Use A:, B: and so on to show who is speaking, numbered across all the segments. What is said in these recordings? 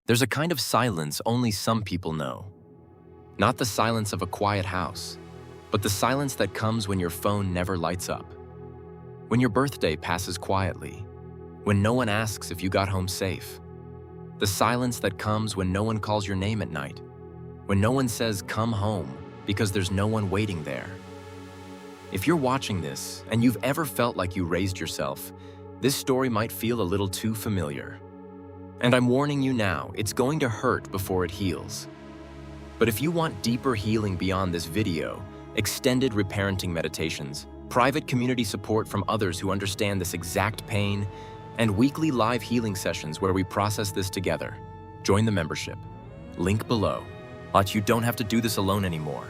A: There's a kind of silence only some people know. Not the silence of a quiet house, but the silence that comes when your phone never lights up. When your birthday passes quietly. When no one asks if you got home safe. The silence that comes when no one calls your name at night. When no one says, "Come home," because there's no one waiting there. If you're watching this and you've ever felt like you raised yourself, this story might feel a little too familiar. And I'm warning you now, it's going to hurt before it heals. But if you want deeper healing beyond this video, extended reparenting meditations, private community support from others who understand this exact pain, and weekly live healing sessions where we process this together, join the membership. Link below. But you don't have to do this alone anymore.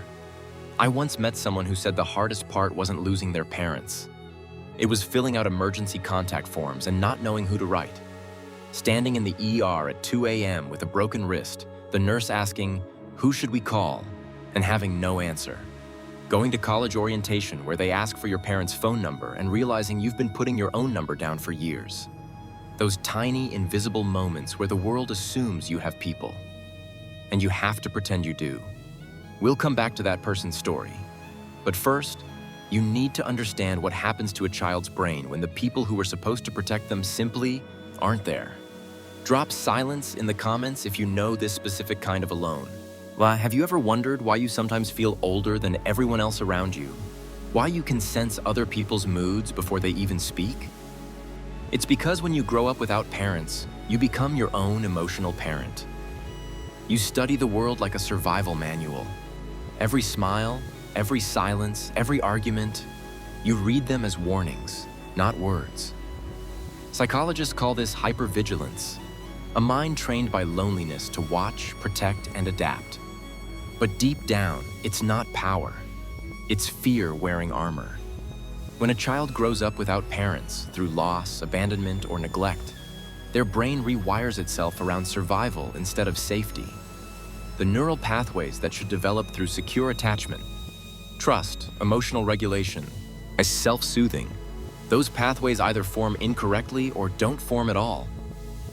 A: I once met someone who said the hardest part wasn't losing their parents. It was filling out emergency contact forms and not knowing who to write. Standing in the ER at 2 a.m. with a broken wrist, the nurse asking, "Who should we call?" and having no answer. Going to college orientation where they ask for your parents' phone number and realizing you've been putting your own number down for years. Those tiny, invisible moments where the world assumes you have people. And you have to pretend you do. We'll come back to that person's story. But first, you need to understand what happens to a child's brain when the people who were supposed to protect them simply aren't there. Drop silence in the comments if you know this specific kind of alone. Have you ever wondered why you sometimes feel older than everyone else around you? Why you can sense other people's moods before they even speak? It's because when you grow up without parents, you become your own emotional parent. You study the world like a survival manual. Every smile, every silence, every argument, you read them as warnings, not words. Psychologists call this hypervigilance, a mind trained by loneliness to watch, protect, and adapt. But deep down, it's not power. It's fear wearing armor. When a child grows up without parents through loss, abandonment, or neglect, their brain rewires itself around survival instead of safety. The neural pathways that should develop through secure attachment, trust, emotional regulation, as self-soothing, those pathways either form incorrectly or don't form at all.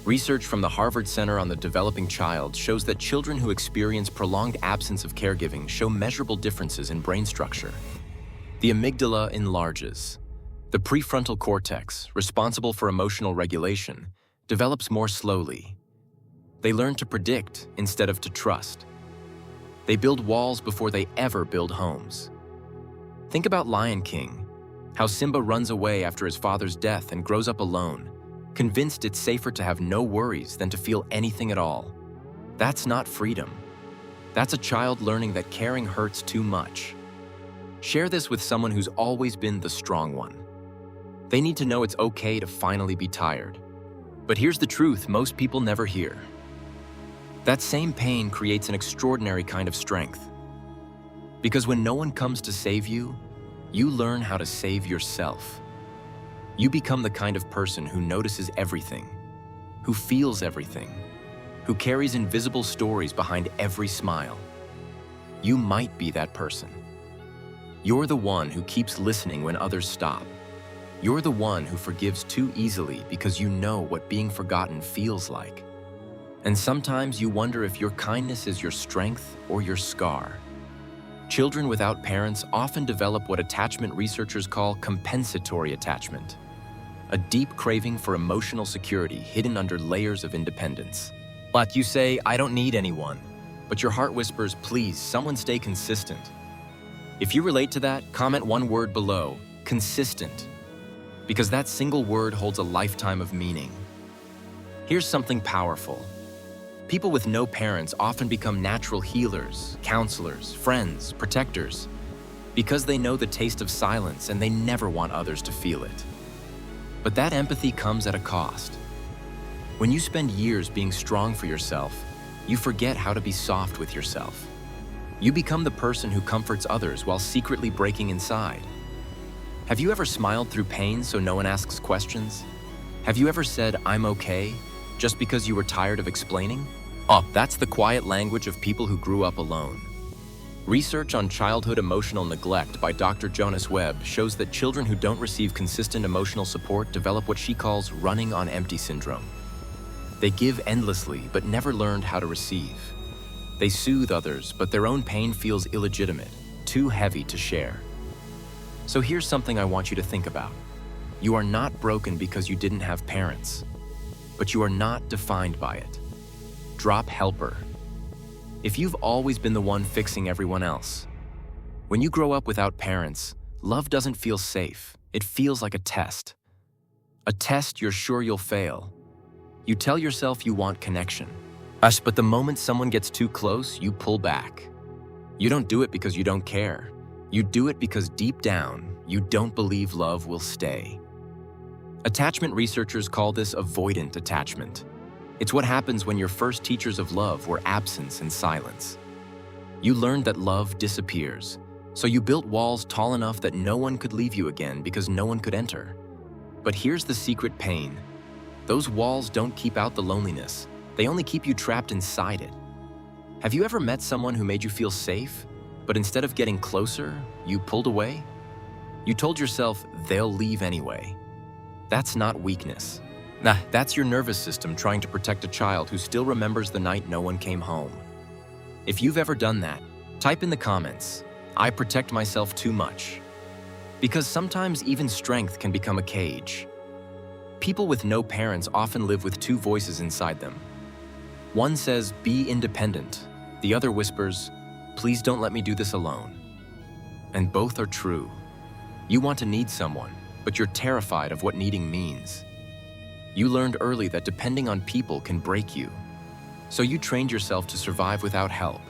A: Research from the Harvard Center on the Developing Child shows that children who experience prolonged absence of caregiving show measurable differences in brain structure. The amygdala enlarges. The prefrontal cortex, responsible for emotional regulation, develops more slowly. They learn to predict instead of to trust. They build walls before they ever build homes. Think about Lion King, how Simba runs away after his father's death and grows up alone, convinced it's safer to have no worries than to feel anything at all. That's not freedom. That's a child learning that caring hurts too much. Share this with someone who's always been the strong one. They need to know it's okay to finally be tired. But here's the truth most people never hear. That same pain creates an extraordinary kind of strength. Because when no one comes to save you, you learn how to save yourself. You become the kind of person who notices everything, who feels everything, who carries invisible stories behind every smile. You might be that person. You're the one who keeps listening when others stop. You're the one who forgives too easily because you know what being forgotten feels like. And sometimes you wonder if your kindness is your strength or your scar. Children without parents often develop what attachment researchers call compensatory attachment, a deep craving for emotional security hidden under layers of independence. But you say, "I don't need anyone," but your heart whispers, "Please, someone stay consistent." If you relate to that, comment one word below, consistent, because that single word holds a lifetime of meaning. Here's something powerful. People with no parents often become natural healers, counselors, friends, protectors, because they know the taste of silence and they never want others to feel it. But that empathy comes at a cost. When you spend years being strong for yourself, you forget how to be soft with yourself. You become the person who comforts others while secretly breaking inside. Have you ever smiled through pain so no one asks questions? Have you ever said, "I'm okay," just because you were tired of explaining? That's the quiet language of people who grew up alone. Research on childhood emotional neglect by Dr. Jonas Webb shows that children who don't receive consistent emotional support develop what she calls running on empty syndrome. They give endlessly but never learned how to receive. They soothe others, but their own pain feels illegitimate, too heavy to share. So here's something I want you to think about. You are not broken because you didn't have parents, but you are not defined by it. Drop helper. If you've always been the one fixing everyone else, when you grow up without parents, love doesn't feel safe. It feels like a test. A test you're sure you'll fail. You tell yourself you want connection. But the moment someone gets too close, you pull back. You don't do it because you don't care. You do it because deep down, you don't believe love will stay. Attachment researchers call this avoidant attachment. It's what happens when your first teachers of love were absence and silence. You learned that love disappears, so you built walls tall enough that no one could leave you again because no one could enter. But here's the secret pain. Those walls don't keep out the loneliness. They only keep you trapped inside it. Have you ever met someone who made you feel safe, but instead of getting closer, you pulled away? You told yourself they'll leave anyway. That's not weakness. That's your nervous system trying to protect a child who still remembers the night no one came home. If you've ever done that, type in the comments, "I protect myself too much." Because sometimes even strength can become a cage. People with no parents often live with two voices inside them. One says, "Be independent." The other whispers, "Please don't let me do this alone." And both are true. You want to need someone, but you're terrified of what needing means. You learned early that depending on people can break you. So you trained yourself to survive without help.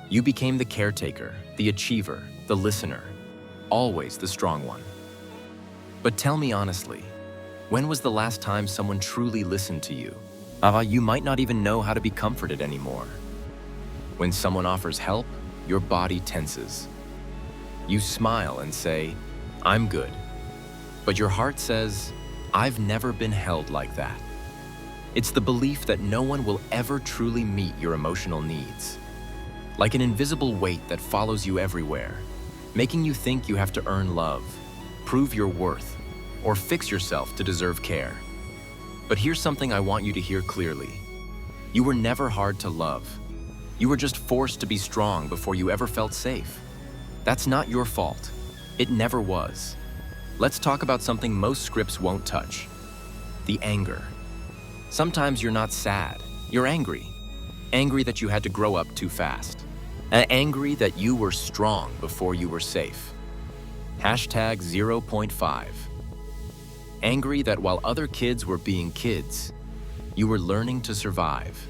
A: You became the caretaker, the achiever, the listener, always the strong one. But tell me honestly, when was the last time someone truly listened to you? You might not even know how to be comforted anymore. When someone offers help, your body tenses. You smile and say, "I'm good." But your heart says, "I've never been held like that." It's the belief that no one will ever truly meet your emotional needs. Like an invisible weight that follows you everywhere, making you think you have to earn love, prove your worth, or fix yourself to deserve care. But here's something I want you to hear clearly. You were never hard to love. You were just forced to be strong before you ever felt safe. That's not your fault. It never was. Let's talk about something most scripts won't touch. The anger. Sometimes you're not sad, you're angry. Angry that you had to grow up too fast. Angry that you were strong before you were safe. Hashtag 0.5. Angry that while other kids were being kids, you were learning to survive.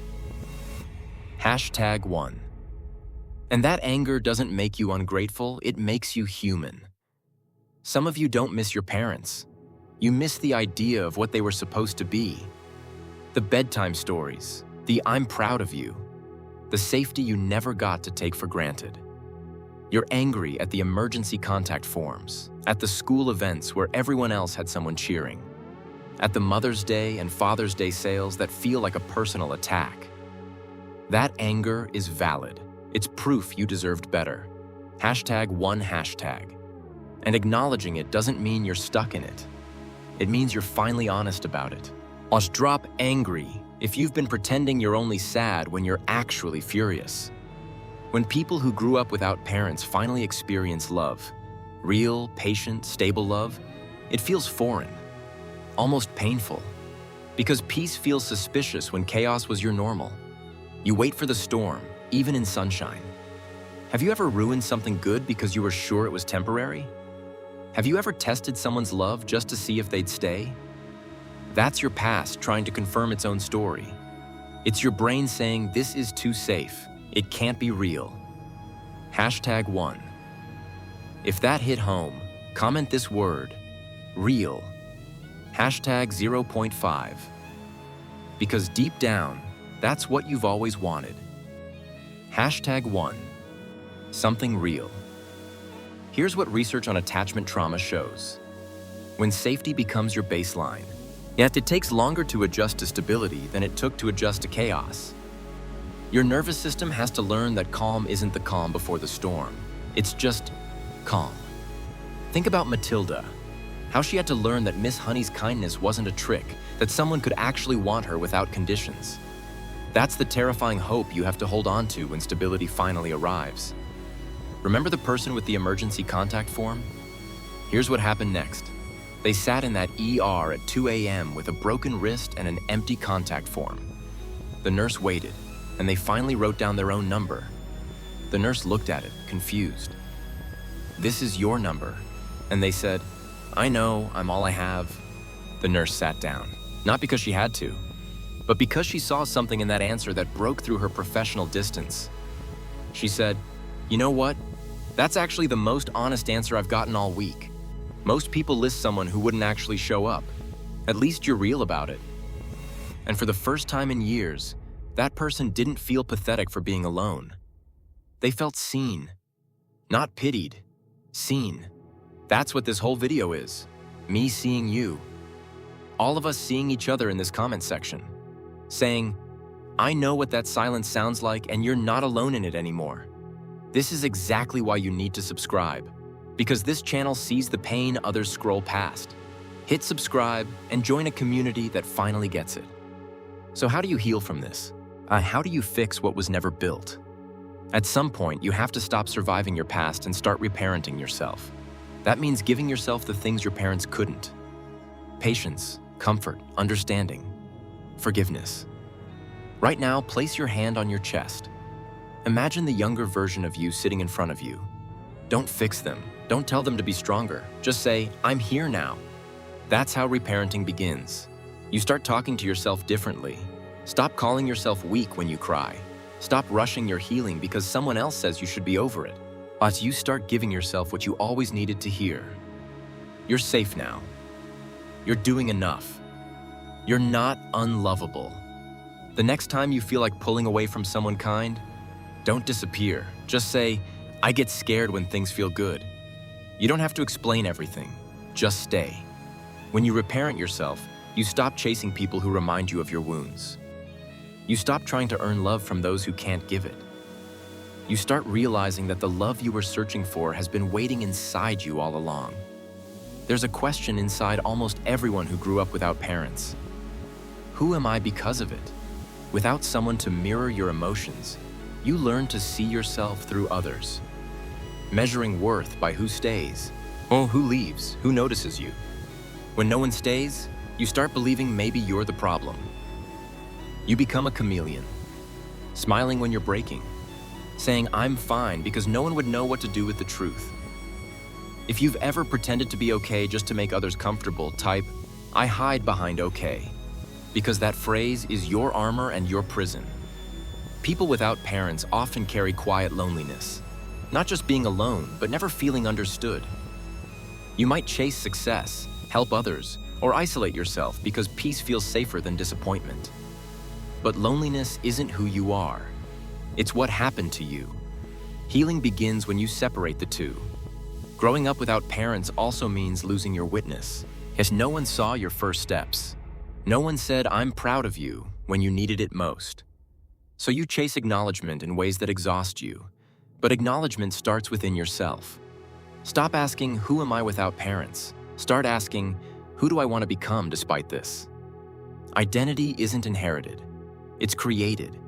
A: Hashtag 1. And that anger doesn't make you ungrateful, it makes you human. Some of you don't miss your parents. You miss the idea of what they were supposed to be. The bedtime stories, the "I'm proud of you," the safety you never got to take for granted. You're angry at the emergency contact forms, at the school events where everyone else had someone cheering, at the Mother's Day and Father's Day sales that feel like a personal attack. That anger is valid. It's proof you deserved better. Hashtag 1 hashtag. And acknowledging it doesn't mean you're stuck in it. It means you're finally honest about it. Drop angry if you've been pretending you're only sad when you're actually furious. When people who grew up without parents finally experience love, real, patient, stable love, it feels foreign, almost painful. Because peace feels suspicious when chaos was your normal. You wait for the storm, even in sunshine. Have you ever ruined something good because you were sure it was temporary? Have you ever tested someone's love just to see if they'd stay? That's your past trying to confirm its own story. It's your brain saying, "This is too safe. It can't be real." Hashtag 1. If that hit home, comment this word, real. Hashtag 0.5. Because deep down, that's what you've always wanted. Hashtag 1. Something real. Here's what research on attachment trauma shows. When safety becomes your baseline, yet it takes longer to adjust to stability than it took to adjust to chaos. Your nervous system has to learn that calm isn't the calm before the storm. It's just calm. Think about Matilda, how she had to learn that Miss Honey's kindness wasn't a trick, that someone could actually want her without conditions. That's the terrifying hope you have to hold on to when stability finally arrives. Remember the person with the emergency contact form? Here's what happened next. They sat in that ER at 2 a.m. with a broken wrist and an empty contact form. The nurse waited, and they finally wrote down their own number. The nurse looked at it, confused. "This is your number." And they said, "I know, I'm all I have." The nurse sat down, not because she had to, but because she saw something in that answer that broke through her professional distance. She said, "You know what? That's actually the most honest answer I've gotten all week. Most people list someone who wouldn't actually show up. At least you're real about it." And for the first time in years, that person didn't feel pathetic for being alone. They felt seen. Not pitied. Seen. That's what this whole video is. Me seeing you. All of us seeing each other in this comment section. Saying, "I know what that silence sounds like and you're not alone in it anymore." This is exactly why you need to subscribe. Because this channel sees the pain others scroll past. Hit subscribe and join a community that finally gets it. So how do you heal from this? How do you fix what was never built? At some point, you have to stop surviving your past and start reparenting yourself. That means giving yourself the things your parents couldn't. Patience, comfort, understanding, forgiveness. Right now, place your hand on your chest. Imagine the younger version of you sitting in front of you. Don't fix them. Don't tell them to be stronger. Just say, "I'm here now." That's how reparenting begins. You start talking to yourself differently. Stop calling yourself weak when you cry. Stop rushing your healing because someone else says you should be over it. But you start giving yourself what you always needed to hear. You're safe now. You're doing enough. You're not unlovable. The next time you feel like pulling away from someone kind, don't disappear. Just say, "I get scared when things feel good." You don't have to explain everything. Just stay. When you reparent yourself, you stop chasing people who remind you of your wounds. You stop trying to earn love from those who can't give it. You start realizing that the love you were searching for has been waiting inside you all along. There's a question inside almost everyone who grew up without parents. Who am I because of it? Without someone to mirror your emotions, you learn to see yourself through others. Measuring worth by who stays, or who leaves, who notices you. When no one stays, you start believing maybe you're the problem. You become a chameleon, smiling when you're breaking, saying "I'm fine" because no one would know what to do with the truth. If you've ever pretended to be okay just to make others comfortable, type, "I hide behind okay," because that phrase is your armor and your prison. People without parents often carry quiet loneliness. Not just being alone, but never feeling understood. You might chase success, help others, or isolate yourself because peace feels safer than disappointment. But loneliness isn't who you are. It's what happened to you. Healing begins when you separate the two. Growing up without parents also means losing your witness, as no one saw your first steps. No one said, "I'm proud of you," when you needed it most. So you chase acknowledgement in ways that exhaust you. But acknowledgement starts within yourself. Stop asking, "Who am I without parents?" Start asking, "Who do I want to become despite this?" Identity isn't inherited. It's created.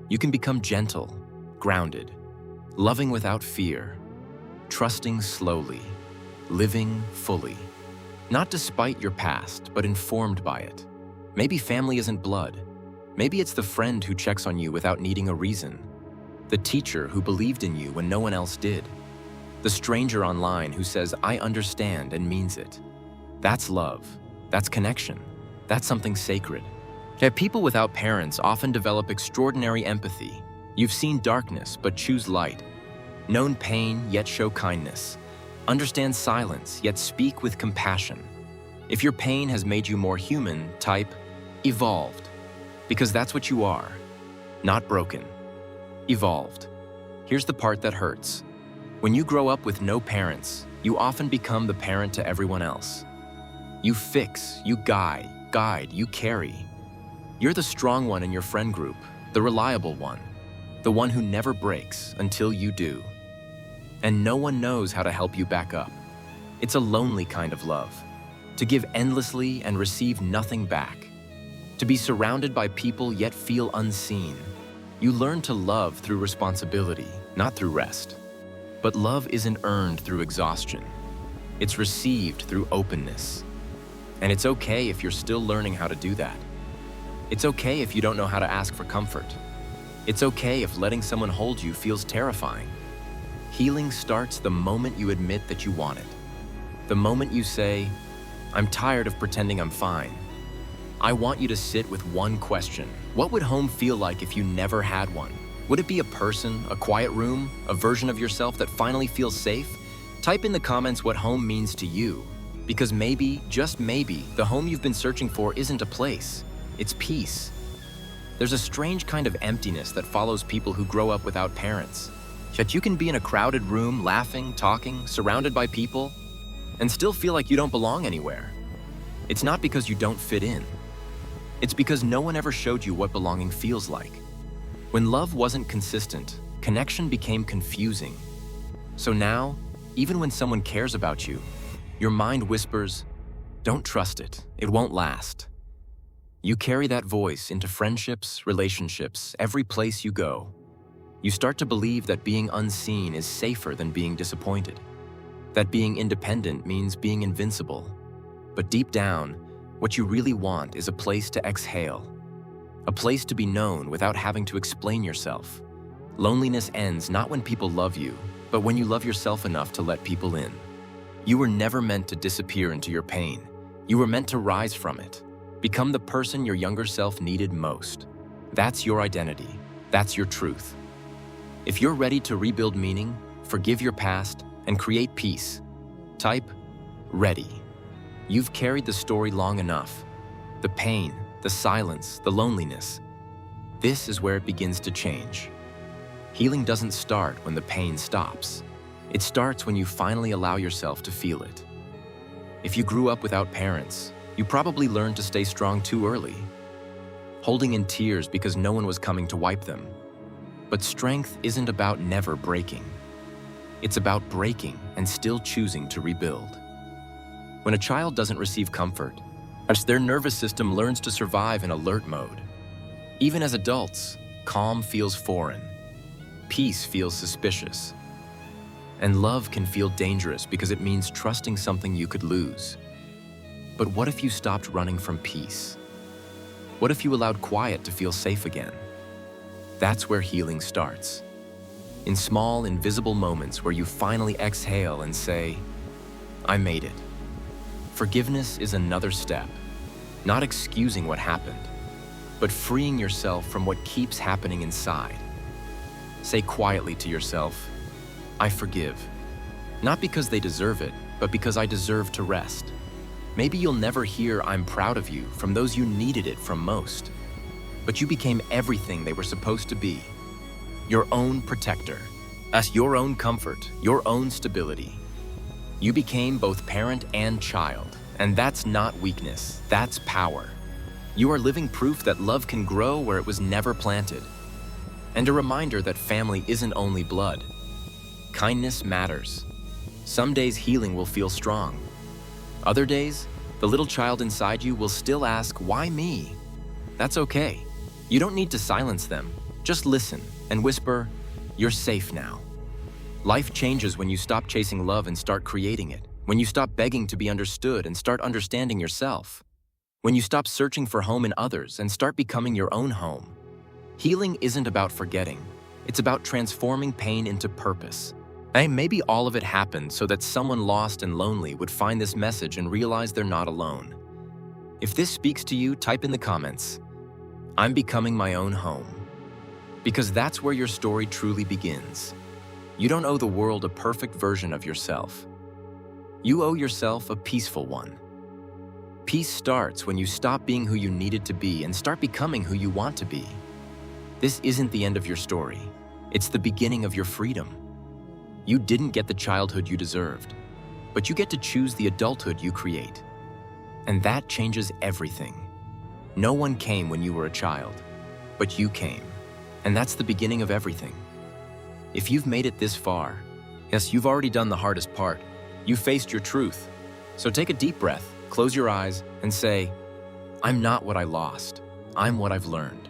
A: You can become gentle, grounded, loving without fear, trusting slowly, living fully. Not despite your past, but informed by it. Maybe family isn't blood. Maybe it's the friend who checks on you without needing a reason. The teacher who believed in you when no one else did. The stranger online who says, "I understand," and means it. That's love. That's connection. That's something sacred. Yet people without parents often develop extraordinary empathy. You've seen darkness, but choose light. Known pain, yet show kindness. Understand silence, yet speak with compassion. If your pain has made you more human, type, "evolved." Because that's what you are. Not broken. Evolved. Here's the part that hurts. When you grow up with no parents, you often become the parent to everyone else. You fix, you guide, you carry. You're the strong one in your friend group, the reliable one, the one who never breaks until you do. And no one knows how to help you back up. It's a lonely kind of love, to give endlessly and receive nothing back. to be surrounded by people yet feel unseen. You learn to love through responsibility, not through rest. But love isn't earned through exhaustion. It's received through openness. And it's okay if you're still learning how to do that. It's okay if you don't know how to ask for comfort. It's okay if letting someone hold you feels terrifying. Healing starts the moment you admit that you want it. The moment you say, "I'm tired of pretending I'm fine." I want you to sit with one question. What would home feel like if you never had one? Would it be a person, a quiet room, a version of yourself that finally feels safe? Type in the comments what home means to you. Because maybe, just maybe, the home you've been searching for isn't a place. It's peace. There's a strange kind of emptiness that follows people who grow up without parents. Yet you can be in a crowded room, laughing, talking, surrounded by people, and still feel like you don't belong anywhere. It's not because you don't fit in. It's because no one ever showed you what belonging feels like. When love wasn't consistent, connection became confusing. So now, even when someone cares about you, your mind whispers, "Don't trust it, it won't last." You carry that voice into friendships, relationships, every place you go. You start to believe that being unseen is safer than being disappointed. That being independent means being invincible. But deep down, what you really want is a place to exhale. A place to be known without having to explain yourself. Loneliness ends not when people love you, but when you love yourself enough to let people in. You were never meant to disappear into your pain. You were meant to rise from it. Become the person your younger self needed most. That's your identity. That's your truth. If you're ready to rebuild meaning, forgive your past, and create peace, type ready. You've carried the story long enough. The pain, the silence, the loneliness. This is where it begins to change. Healing doesn't start when the pain stops. It starts when you finally allow yourself to feel it. If you grew up without parents, you probably learned to stay strong too early, holding in tears because no one was coming to wipe them. But strength isn't about never breaking. It's about breaking and still choosing to rebuild. When a child doesn't receive comfort, their nervous system learns to survive in alert mode. Even as adults, calm feels foreign. Peace feels suspicious. And love can feel dangerous because it means trusting something you could lose. But what if you stopped running from peace? What if you allowed quiet to feel safe again? That's where healing starts. In small, invisible moments where you finally exhale and say, "I made it." Forgiveness is another step, not excusing what happened, but freeing yourself from what keeps happening inside. Say quietly to yourself, "I forgive." Not because they deserve it, but because I deserve to rest. Maybe you'll never hear "I'm proud of you" from those you needed it from most. But you became everything they were supposed to be. Your own protector. As your own comfort, your own stability. You became both parent and child, and that's not weakness, that's power. You are living proof that love can grow where it was never planted. And a reminder that family isn't only blood. Kindness matters. Some days healing will feel strong. Other days, the little child inside you will still ask, "Why me?" That's okay. You don't need to silence them. Just listen and whisper, "You're safe now." Life changes when you stop chasing love and start creating it. When you stop begging to be understood and start understanding yourself. When you stop searching for home in others and start becoming your own home. Healing isn't about forgetting. It's about transforming pain into purpose. And maybe all of it happened so that someone lost and lonely would find this message and realize they're not alone. If this speaks to you, type in the comments, "I'm becoming my own home." Because that's where your story truly begins. You don't owe the world a perfect version of yourself. You owe yourself a peaceful one. Peace starts when you stop being who you needed to be and start becoming who you want to be. This isn't the end of your story. It's the beginning of your freedom. You didn't get the childhood you deserved, but you get to choose the adulthood you create. And that changes everything. No one came when you were a child, but you came. And that's the beginning of everything. If you've made it this far, yes, you've already done the hardest part. You faced your truth. So take a deep breath, close your eyes, and say, "I'm not what I lost. I'm what I've learned.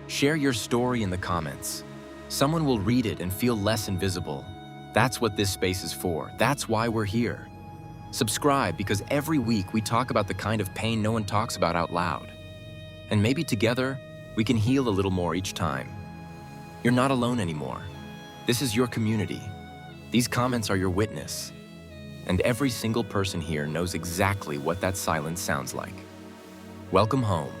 A: Share your story in the comments. Someone will read it and feel less invisible. That's what this space is for. That's why we're here. Subscribe because every week we talk about the kind of pain no one talks about out loud. And maybe together, we can heal a little more each time. You're not alone anymore. This is your community. These comments are your witness. And every single person here knows exactly what that silence sounds like. Welcome home.